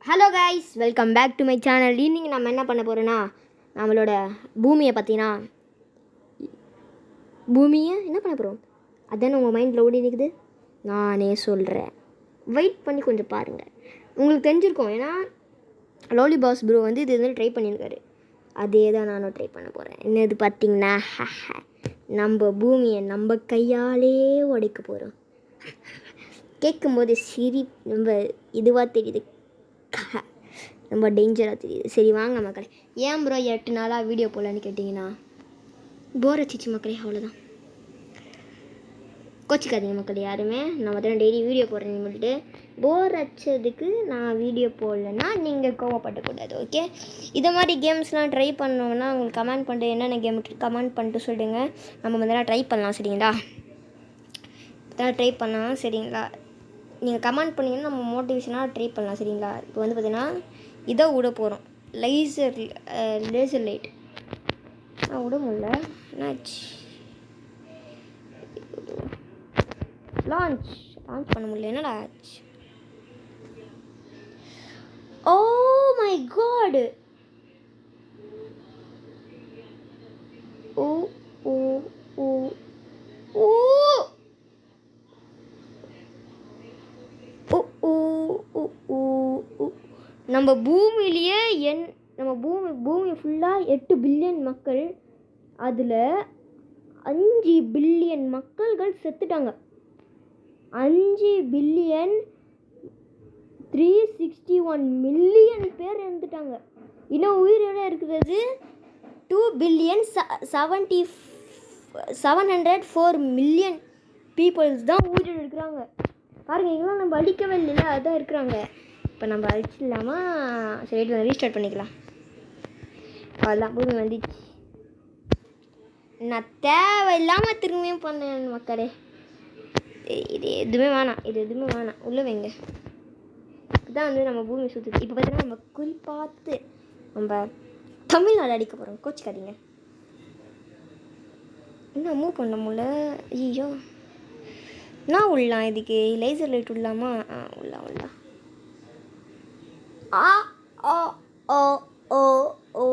Hello guys, welcome back to my channel. இன்னைக்கு நம்ம என்ன பண்ண போகிறோன்னா, நம்மளோட பூமியை பற்றினா பூமியை என்ன பண்ண போகிறோம் அதானே உங்கள் மைண்டில் ஓடி இருக்குது. நானே சொல்கிறேன், வெயிட் பண்ணி கொஞ்சம் பாருங்கள். உங்களுக்கு தெரிஞ்சிருக்கும், ஏன்னா லோலி பாஸ் ப்ரோ வந்து இது வந்து ட்ரை பண்ணியிருக்காரு. அதே தான் நானும் ட்ரை பண்ண போகிறேன். என்னது பார்த்திங்கன்னா, நம்ம பூமியை நம்ம கையாலே உடைக்க போகிறோம். கேட்கும்போது ரொம்ப இதுவாக தெரியுது, ரொம்ப டேஞ்சராக தெரியுது. சரி வாங்க மக்களே. ஏன் ப்ரோ 8 நாளாக வீடியோ போடலான்னு கேட்டிங்கன்னா, போர் அடிச்சிச்சு மக்களே, அவ்வளோதான். கோச்சிக்காதீங்க மக்களே யாருமே. நான் பார்த்தீங்கன்னா டெய்லி வீடியோ போடுறேன்னு சொல்லிட்டு போர் அடிச்சதுக்கு நான் வீடியோ போடலைன்னா நீங்கள் கோவப்படக்கூடாது, ஓகே? இதை மாதிரி கேம்ஸ்லாம் ட்ரை பண்ணோன்னா உங்களுக்கு கமெண்ட் பண்ணிட்டு என்னென்ன கேம் கமெண்ட் பண்ணிட்டு சொல்லிடுங்க. நம்ம வந்து ட்ரை பண்ணலாம், சரிங்களா? ட்ரை பண்ணலாம், சரிங்களா? நீங்கள் கமெண்ட் பண்ணிங்கன்னா நம்ம மோட்டிவேஷனாக ட்ரை பண்ணலாம், சரிங்களா? இப்போ வந்து பார்த்தீங்கன்னா இதை விட போகிறோம். லேசர் லைட் விட முடியல, என்னாச்சு? லான்ச் பண்ண முடியல, என்னடா ஆச்சு? Oh my God! ஓ ஓ ஓ ஓ நம்ம பூமியிலேயே நம்ம பூமி ஃபுல்லாக 8 பில்லியன் மக்கள், அதில் 5 பில்லியன் மக்கள்கள் செத்துட்டாங்க. 5 பில்லியன் 361 மில்லியன் பேர் இறந்துட்டாங்க. இன்னும் உயிரோட இருக்கிறது 2 பில்லியன் 704 மில்லியன் பீப்புள்ஸ் தான் உயிரோடு இருக்கிறாங்க. பாருங்கள், இதெல்லாம் நம்ம அழிக்கவே இல்லை, அதுதான் இருக்கிறாங்க. இப்போ நம்ம அழிச்சிடலாமா? சரி, ரீஸ்டார்ட் பண்ணிக்கலாம். அவ்வளோதான், பூமி வந்துச்சு. நான் தேவையில்லாமல் திரும்பியும் பண்ணேன் மக்களே. இது எதுவுமே வேணாம், உள்ளே வைங்க. இதுதான் வந்து நம்ம பூமி சுற்றுது. இப்போ பார்த்தீங்கன்னா நம்ம குறிப்பாத்து நம்ம தமிழ்நாடு அடிக்க போகிறோம், கோச்சிக்காதீங்க. இன்னும் மூவ் பண்ண முடியல. ஐயோ, நான் உள்ளலாம். இதுக்கு லேசர் லைட் உள்ளாமா? உள்ளா ஆ ஓ ஓ ஓ ஓ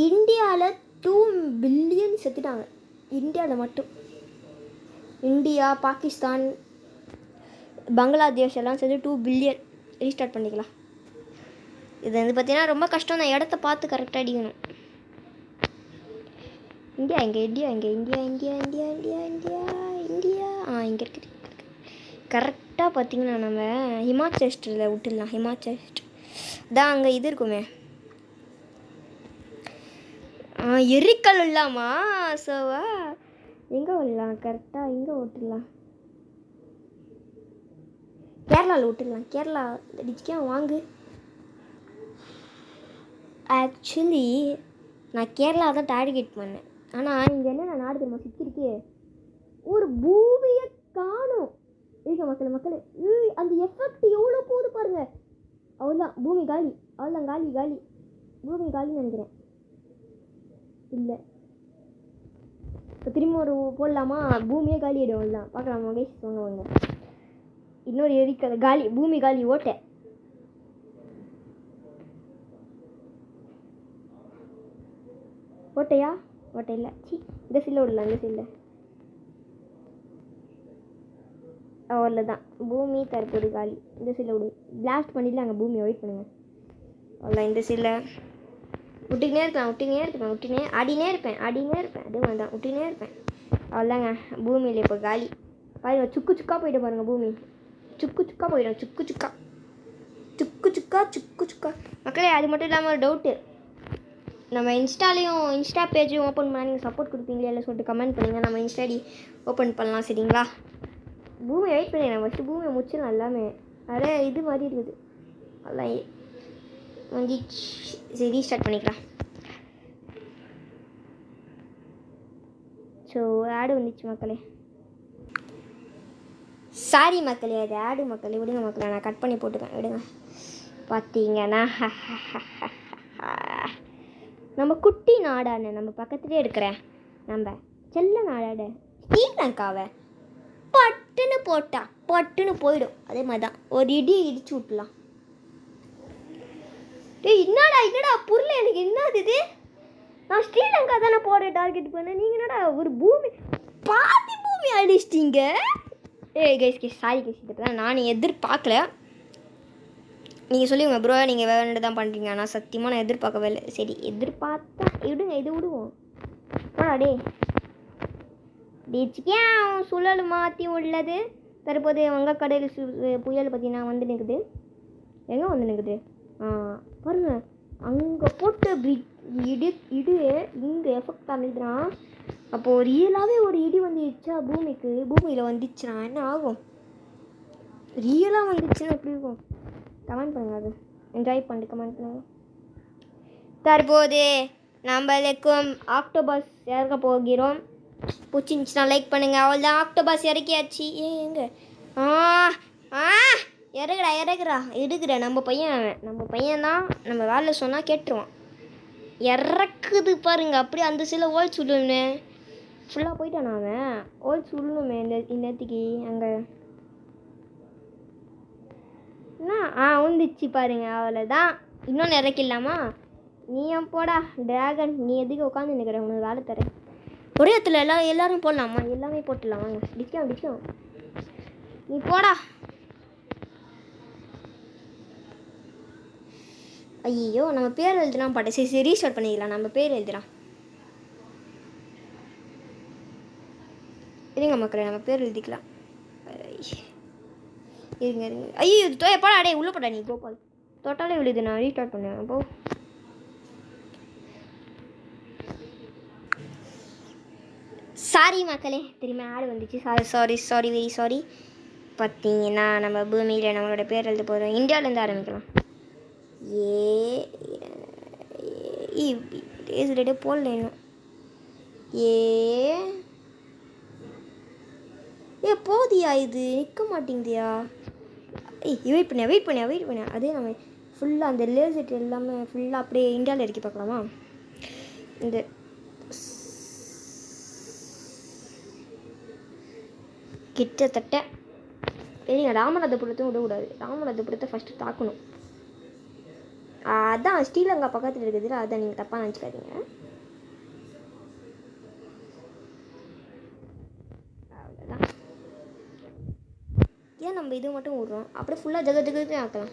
இந்தியாவில் 2 பில்லியன் செத்துட்டாங்க. இந்தியாவில் மட்டும். இந்தியா, பாகிஸ்தான், பங்களாதேஷ் எல்லாம் சேர்த்து 2 பில்லியன். ரீஸ்டார்ட் பண்ணிக்கலாம். இது வந்து பார்த்தீங்கன்னா ரொம்ப கஷ்டம் தான், இடத்த பார்த்து கரெக்டாக அடிக்கணும். இந்தியா இங்கே இங்கே இருக்குது. கரெக்டாக பார்த்தீங்கன்னா நம்ம ஹிமாச்சலில் விட்டுடலாம். ஹிமாச்சல் தான் அங்கே இது இருக்குமே, எரிக்கல் இல்லாமா? சோவா எங்கே விடலாம்? கரெக்டாக எங்கே விட்டுடலாம்? கேரளாவில் விட்டுடலாம். கேரளா அடிச்சுக்கா வாங்கு. ஆக்சுவலி நான் கேரளா தான் டார்கெட் பண்ணேன். ஆனால் இங்கே என்ன நாடு தெரியுமா சுற்றிருக்கே? ஒரு பூமியை காணும் இருக்க மக்களே. அந்த எஃபெக்ட் எவ்வளோ போகுது பாருங்க. அவ்வளோதான், பூமி காலி. அவ்வளோதான், காலி. பூமி காலின்னு நினைக்கிறேன். இல்லை, இப்போ திரும்ப ஒரு போடலாமா? பூமியே காலி ஆகிடும். அவ்வளோதான், பார்க்கலாம் மகேஷ். வாங்க. இன்னொரு எரிக்கல் காலி, பூமி காலி. ஓட்டையா? ஓட்டை இல்லை. இந்த சைடில் விடலாம், இந்த சைடில். அவ்வளோதான், பூமி தற்போது காலி. இந்த சைடில் விடு. பிளாஸ்ட் பண்ணிடலாம், அங்கே பூமியை வெயிட் பண்ணுங்கள். அவ்வளோ, இந்த சைடில் விட்டுக்கினே இருப்பேன். ஆடினே இருப்பேன். அதே மாதிரி தான் விட்டுக்கினே இருப்பேன். அவ்வளோதாங்க, பூமியில் இப்போ காலி. பாருங்கள், சுக்கா போயிட்டு பாருங்கள். பூமி சுக்கா போயிடும். சுக்கா மக்களே. அது மட்டும் இல்லாமல் ஒரு டவுட்டு, நம்ம இன்ஸ்டா பேஜையும் ஓப்பன் பண்ணால் நீங்கள் சப்போர்ட் கொடுப்பீங்களே இல்லை சொல்லிட்டு கமெண்ட் பண்ணுங்கள். நம்ம இன்ஸ்டா ஐடி ஓப்பன் பண்ணலாம், சரிங்களா? பூமி வெயிட் பண்ணிடுறேன். ஃபஸ்ட்டு பூமியை முடிச்சிடலாம். எல்லாமே அதே இது மாதிரி இருக்குது. அதெல்லாம் வந்துச்சு. சரி, ரீஸ்டார்ட் பண்ணிக்கலாம். ஸோ ஆடு வந்துச்சு மக்களே. சாரி மக்களே, அது ஆடு மக்களே. விடுங்க மக்களே, நான் கட் பண்ணி போட்டுக்கேன், விடுங்க. பார்த்தீங்கன்னா நம்ம குட்டி நாடான நம்ம பக்கத்துலேயே இருக்கிறேன் நம்ம செல்ல நாடாட ஸ்ரீலங்காவை சட்டுன்னு போட்டா பட்டுன்னு போயிடும். அதே மாதிரி தான் ஒரு இடி இடிச்சு விட்டுலாம். என்னடா புரியல எனக்கு. என்னது இது? நான் ஸ்ரீலங்கா தானே போகிற டார்கெட் பண்ணேன். நீங்கள் என்னடா ஒரு பாதி பூமி அடிச்சிட்டிங்க. கைஸ் சாரி கைஸ், இதுக்கு நான் எதிர்பார்க்கல. நீங்கள் சொல்லுவீங்க ப்ரோ நீங்கள் வேறு தான் பண்ணுறீங்க. ஆனால் சத்தியமாக நான் எதிர்பார்க்கவே இல்லை. சரி எதிர்பார்த்தா விடுங்க, இது விடுவோம். டே டிச்சிக்கே சுழல் மாற்றி உள்ளது. தற்போது வங்கக்கடல் புயல் பார்த்தீங்கன்னா வந்து நிற்குது. எங்கே வந்து நிற்குது? பாருங்க, அங்கே போட்ட இடி இங்கே எஃபெக்ட் ஆகுதுன்னா, அப்போது ரியலாகவே ஒரு இடி வந்துடுச்சா பூமியில் வந்துச்சுன்னா என்ன ஆகும்? ரியலாக வந்துச்சுன்னா எப்படி இருக்கும்? கமெண்ட் பண்ணுங்கள். அது என்ஜாய் பண்ணிட்டு கமெண்ட் பண்ணுங்கள். தற்போது நம்மளுக்கும் ஆக்டோபஸ் இறக்க போகிறோம். பிடிச்சிருந்துச்சுன்னா லைக் பண்ணுங்கள். அவ்வளோதான், ஆக்டோபஸ் இறக்கியாச்சு. எங்கே எடுக்கிறா நம்ம பையன் தான். நம்ம வேலை சொன்னால் கேட்டுருவான். இறக்குது பாருங்க. அப்படியே அந்த சில ஓல்ஸ் விடணுமே. ஃபுல்லாக போயிட்டானா அவன்? ஓல்ஸ் விடணுமே இன்னத்துக்கு அங்கே என்ன வந்துச்சு பாருங்க. அவ்வளோதான், இன்னொன்று இறக்கிடலாமா? நீயும் போடா ட்ராகன். நீ எதுக்கு உட்காந்து நிற்கிற? உனக்கு வேலை தரேன். ஒரே இடத்துல எல்லாரும் போடலாமா? எல்லாமே போட்டுடலாம் வாங்க. டிஸ்கவுண்ட் நீ போடா. ஐயோ நம்ம பேர் எழுதலாம் பாட்டேன். சரி ரீஸ்டார்ட் பண்ணிக்கலாம். நம்ம பேர் எழுதுலாம். இருங்க மக்களே, நம்ம பேர் எழுதிக்கலாம். இருங்க ஐயோ போடா. அடே உள்ளே போடா. நீ கோபால் தொட்டாலே விழுது. நான் ரீஸ்டார்ட் பண்ணுவேன். அப்போ சாரி மக்களே, திரும்ப ஆடு வந்துச்சு. Sorry very sorry. பார்த்தீங்கன்னா நம்ம பூமியில் நம்மளோட பேர் எழுத போகிறோம். இந்தியாவிலேருந்து ஆரம்பிக்கலாம். ஏ போடல இன்னும். போதியா? இது நிற்க மாட்டேங்குதியா? வெயிட் பண்ணியா. அதே நம்ம ஃபுல்லாக அந்த லேசட் எல்லாமே ஃபுல்லாக அப்படியே இந்தியாவில் இறக்கி பார்க்கலாமா? இந்த கிட்டத்தட்ட சரிங்க. ராமநாதபுரத்தையும் விடக்கூடாது. ராமநாதபுரத்தை ஃபஸ்ட்டு தாக்கணும். அதான் ஸ்ரீலங்கா பக்கத்தில் இருக்குதுல்ல, அதான் நீங்கள் தப்பாக நினச்சிக்காதீங்க. அவ்வளோதான். ஏன் நம்ம இது மட்டும் விட்றோம்? அப்படியே ஃபுல்லாக ஜகத்துக்கு ஆக்கலாம்.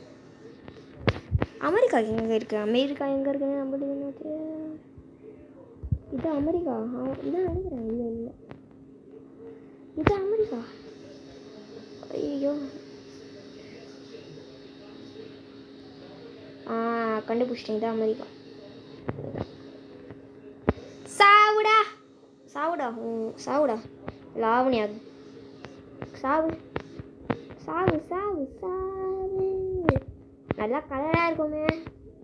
அமெரிக்கா எங்கே இருக்குது? அமெரிக்கா எங்கே இருக்குன்னு நம்மளுக்கு இது அமெரிக்கா. இதான் நினைக்கிறேன். இல்லை இது அமெரிக்கா. ஐயோ கண்டுபிடிச்சிட்டேன். இது அமெரிக்கா. சாவுடா லாவணியா. சாவு நல்லா கலராக இருக்குமே.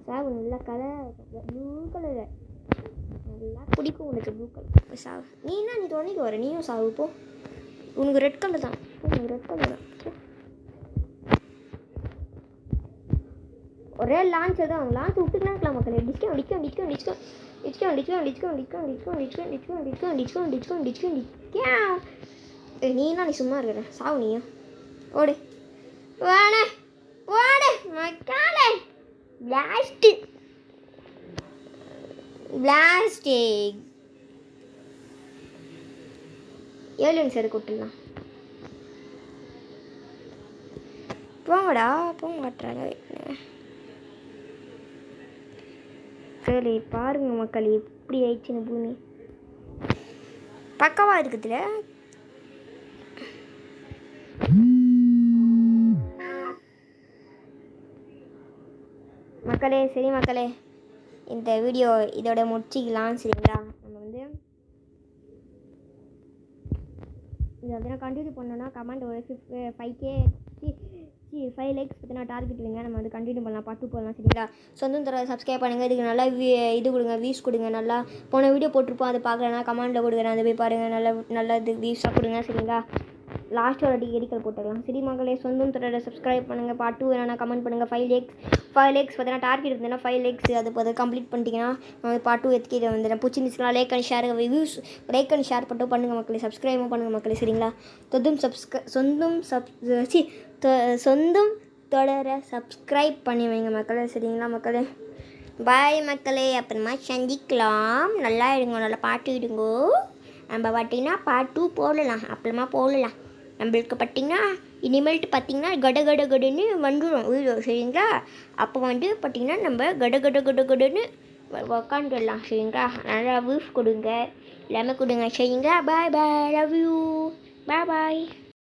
சாவு நல்லா கலராக இருக்கும். ப்ளூ கலரு நல்லா பிடிக்கும் உனக்கு. ப்ளூ கலர் சாவு. நீ துணைக்கு வர. நீயும் சாவு போ. உனக்கு ரெட் கலர் தான். ஒரே லான்ச் தான். லான்ச் விட்டுக்கலாம் இருக்கலாம் மக்களே. நீனா நீ சும்மா இருக்கிற. சாவு நீயும். ஓடு மக்காலே. பிளாஸ்டிக் ஏலியன்ஸ் எடுக்க விட்டுலாம். போங்கடா போக மாட்டாங்க. சரி பாருங்க மக்கள் எப்படி ஆயிடுச்சுன்னு. பூமி பக்கவா இருக்குதுல. சரி மக்களே, இந்த வீடியோ இதோட முடிச்சிக்கலாம். சரிங்களா? நம்ம வந்து இதை வந்து நான் கண்டினியூ பண்ணோன்னா கமெண்ட் ஒரு 5 லைக்ஸ் பற்றி நான் டார்கெட் வைங்க. நம்ம வந்து கண்டினியூ பண்ணலாம். பாட்டு போடலாம். சரிங்களா? சொந்தம் தர சப்ஸ்கிரைப் பண்ணுங்கள். இதுக்கு நல்லா இது கொடுங்க, வியூஸ் கொடுங்க. நல்லா போன வீடியோ போட்டிருப்போம், அதை பார்க்கலன்னா கமெண்ட்டில் கொடுக்குறேன். அதை போய் பாருங்கள். நல்லா இது வியூஸாக கொடுங்க. சரிங்களா? லாஸ்ட் ஒரு எடிக்கல் போட்டுக்கலாம். சரி மக்களே, சொந்தம் தொடர சப்ஸ்கிரைப் பண்ணுங்கள். பார்ட் 2 வேணா கமெண்ட் பண்ணுங்கள். 5 லேக்ஸ் பார்த்தீங்கன்னா டார்கெட் இருந்ததுன்னா 5 லேக்ஸ் அது கம்ப்ளீட் பண்ணிட்டீங்கன்னா பார்ட் 2 எதுக்கு இதை வந்து பிடிச்சிருந்துச்சுன்னா like and share views like and share மட்டும் பண்ணுங்கள் மக்களே. சப்ஸ்கிரைபும் பண்ணுங்கள் மக்களே. சரிங்களா? சொந்தம் தொடர சப்ஸ்கிரைப் பண்ணி வைங்க மக்களே. சரிங்களா மக்களே? பாய் மக்களே, அப்புறமா சந்திக்கலாம். நல்லா இருங்க, நல்லா பாட்டு இடுங்கோ. நம்ம பார்த்திங்கன்னா பார்ட் 2 போடலாம், அப்புறமா போடலாம். நம்மளுக்கு பார்த்திங்கன்னா இனிமேல்ட்டு பார்த்திங்கன்னா கடன்னு வந்துடும் வீடியோ. சரிங்களா? அப்போ வந்து பார்த்திங்கன்னா நம்ம கடன்னு உக்காந்துடலாம். சரிங்களா? நல்லா வியூஸ் கொடுங்க, எல்லாமே கொடுங்க. சரிங்களா? பாய் பாய், லவ் யூ, பாய் பாய்.